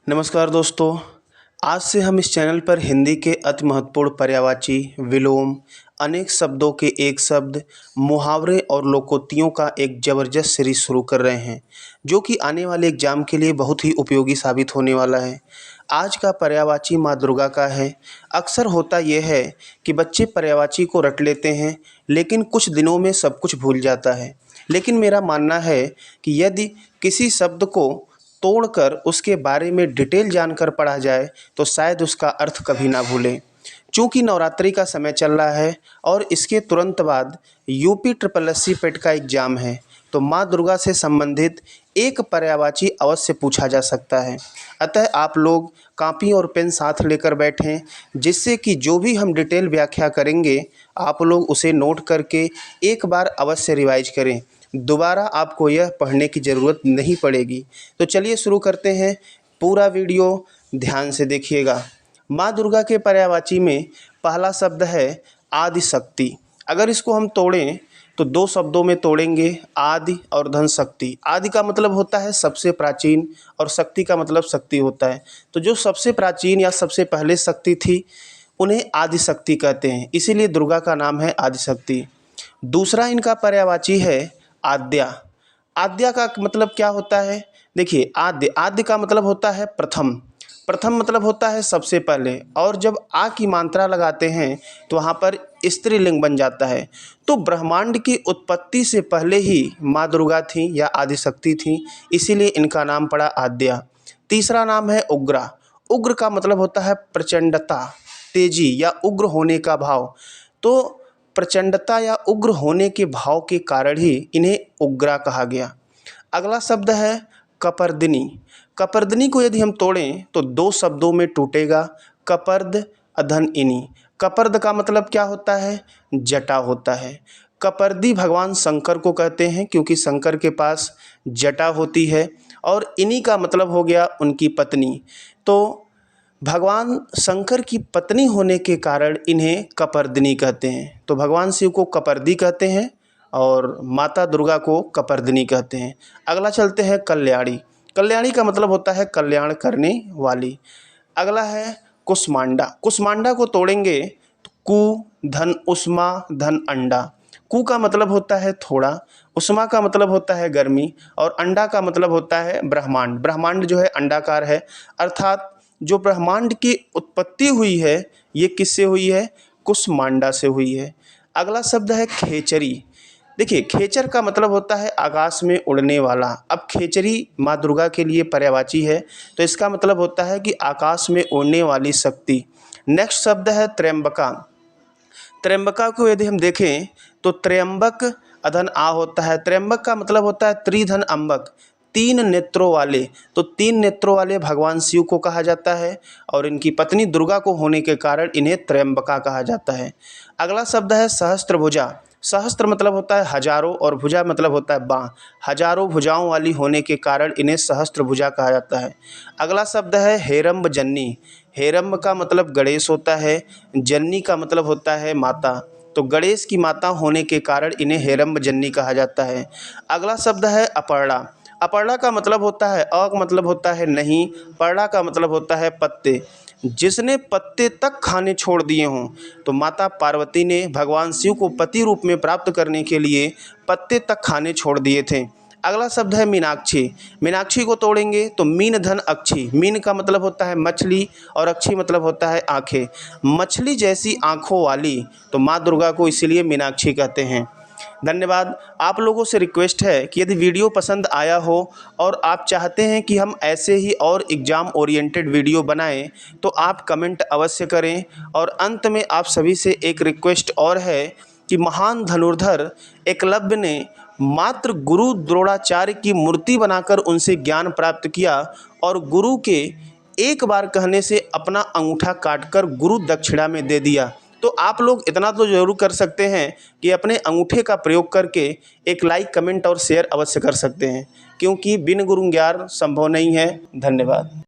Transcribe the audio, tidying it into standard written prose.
नमस्कार दोस्तों, आज से हम इस चैनल पर हिंदी के अति महत्वपूर्ण पर्यायवाची, विलोम, अनेक शब्दों के एक शब्द, मुहावरे और लोकोक्तियों का एक ज़बरदस्त सीरीज शुरू कर रहे हैं, जो कि आने वाले एग्ज़ाम के लिए बहुत ही उपयोगी साबित होने वाला है। आज का पर्यायवाची माँ दुर्गा का है। अक्सर होता यह है कि बच्चे पर्यायवाची को रट लेते हैं, लेकिन कुछ दिनों में सब कुछ भूल जाता है। लेकिन मेरा मानना है कि यदि किसी शब्द को तोड़कर उसके बारे में डिटेल जानकर पढ़ा जाए तो शायद उसका अर्थ कभी ना भूलें। चूँकि नवरात्रि का समय चल रहा है और इसके तुरंत बाद यूपी ट्रिपल एससी पेट का एग्ज़ाम है, तो माँ दुर्गा से संबंधित एक पर्यायवाची अवश्य पूछा जा सकता है। अतः आप लोग कॉपी और पेन साथ लेकर बैठें, जिससे कि जो भी हम डिटेल व्याख्या करेंगे आप लोग उसे नोट करके एक बार अवश्य रिवाइज करें। दोबारा आपको यह पढ़ने की ज़रूरत नहीं पड़ेगी। तो चलिए शुरू करते हैं। पूरा वीडियो ध्यान से देखिएगा। माँ दुर्गा के पर्यायवाची में पहला शब्द है आदिशक्ति। अगर इसको हम तोड़ें तो दो शब्दों में तोड़ेंगे, आदि और धन शक्ति। आदि का मतलब होता है सबसे प्राचीन और शक्ति का मतलब शक्ति होता है। तो जो सबसे प्राचीन या सबसे पहले शक्ति थी उन्हें आदिशक्ति कहते हैं, इसीलिए दुर्गा का नाम है आदिशक्ति। दूसरा इनका पर्यायवाची है आद्या। आद्या का मतलब क्या होता है? देखिए, आद्य का मतलब होता है प्रथम। प्रथम मतलब होता है सबसे पहले, और जब आ की मात्रा लगाते हैं तो वहाँ पर स्त्रीलिंग बन जाता है। तो ब्रह्मांड की उत्पत्ति से पहले ही माँ दुर्गा थी या आदिशक्ति थी, इसीलिए इनका नाम पड़ा आद्या। तीसरा नाम है उग्रा। उग्र का मतलब होता है प्रचंडता, तेजी या उग्र होने का भाव। तो प्रचंडता या उग्र होने के भाव के कारण ही इन्हें उग्रा कहा गया। अगला शब्द है कपर्दिनी। कपर्दिनी को यदि हम तोड़ें तो दो शब्दों में टूटेगा, कपर्द अधन इनी। कपर्द का मतलब क्या होता है? जटा होता है। कपर्दी भगवान शंकर को कहते हैं, क्योंकि शंकर के पास जटा होती है, और इनी का मतलब हो गया उनकी पत्नी। तो भगवान शंकर की पत्नी होने के कारण इन्हें कपर्दिनी कहते हैं। तो भगवान शिव को कपर्दी कहते हैं और माता दुर्गा को कपर्दिनी कहते हैं। अगला चलते हैं कल्याणी। कल्याणी का मतलब होता है कल्याण करने वाली। अगला है कुष्मांडा। कुष्मांडा को तोड़ेंगे तो कु धन उष्मा धन अंडा। कु का मतलब होता है थोड़ा, उष्मा का मतलब होता है गर्मी, और अंडा का मतलब होता है ब्रह्मांड। ब्रह्मांड जो है अंडाकार है, अर्थात जो ब्रह्मांड की उत्पत्ति हुई है ये किससे हुई है? कुष्मांडा से हुई है। अगला शब्द है खेचरी। देखिए, खेचर का मतलब होता है आकाश में उड़ने वाला। अब खेचरी माँ दुर्गा के लिए पर्यायवाची है, तो इसका मतलब होता है कि आकाश में उड़ने वाली शक्ति। नेक्स्ट शब्द है त्र्यंबका। त्र्यंबका को यदि हम देखें तो त्र्यंबक अधन आ होता है। त्र्यंबक का मतलब होता है त्रिधन अम्बक, तीन नेत्रों वाले। तो तीन नेत्रों वाले भगवान शिव को कहा जाता है, और इनकी पत्नी दुर्गा को होने के कारण इन्हें त्र्यंबका कहा जाता है। अगला शब्द है सहस्त्रभुजा। सहस्त्र मतलब होता है हजारों और भुजा मतलब होता है बाँ। हजारों भुजाओं वाली होने के कारण इन्हें सहस्त्रभुजा कहा जाता है। अगला शब्द है हेरम्ब जन्नी। हेरम्ब का मतलब गणेश होता है, जन्नी का मतलब होता है माता। तो गणेश की माता होने के कारण इन्हें हेरम्ब जन्नी कहा जाता है। अगला शब्द है अपर्णा। अपर्णा का मतलब होता है मतलब होता है नहीं, पर्णा का मतलब होता है पत्ते। जिसने पत्ते तक खाने छोड़ दिए हों, तो माता पार्वती ने भगवान शिव को पति रूप में प्राप्त करने के लिए पत्ते तक खाने छोड़ दिए थे। अगला शब्द है मीनाक्षी। मीनाक्षी को तोड़ेंगे तो मीन धन अक्षी। मीन का मतलब होता है मछली और अक्षी मतलब होता है आँखें। मछली जैसी आँखों वाली, तो माँ दुर्गा को इसीलिए मीनाक्षी कहते हैं। धन्यवाद। आप लोगों से रिक्वेस्ट है कि यदि वीडियो पसंद आया हो और आप चाहते हैं कि हम ऐसे ही और एग्ज़ाम ओरिएंटेड वीडियो बनाएं, तो आप कमेंट अवश्य करें। और अंत में आप सभी से एक रिक्वेस्ट और है कि महान धनुर्धर एकलव्य ने मात्र गुरु द्रोणाचार्य की मूर्ति बनाकर उनसे ज्ञान प्राप्त किया, और गुरु के एक बार कहने से अपना अंगूठा काटकर गुरु दक्षिणा में दे दिया। तो आप लोग इतना तो ज़रूर कर सकते हैं कि अपने अंगूठे का प्रयोग करके एक लाइक, कमेंट और शेयर अवश्य कर सकते हैं, क्योंकि बिन गुरु ज्ञान संभव नहीं है। धन्यवाद।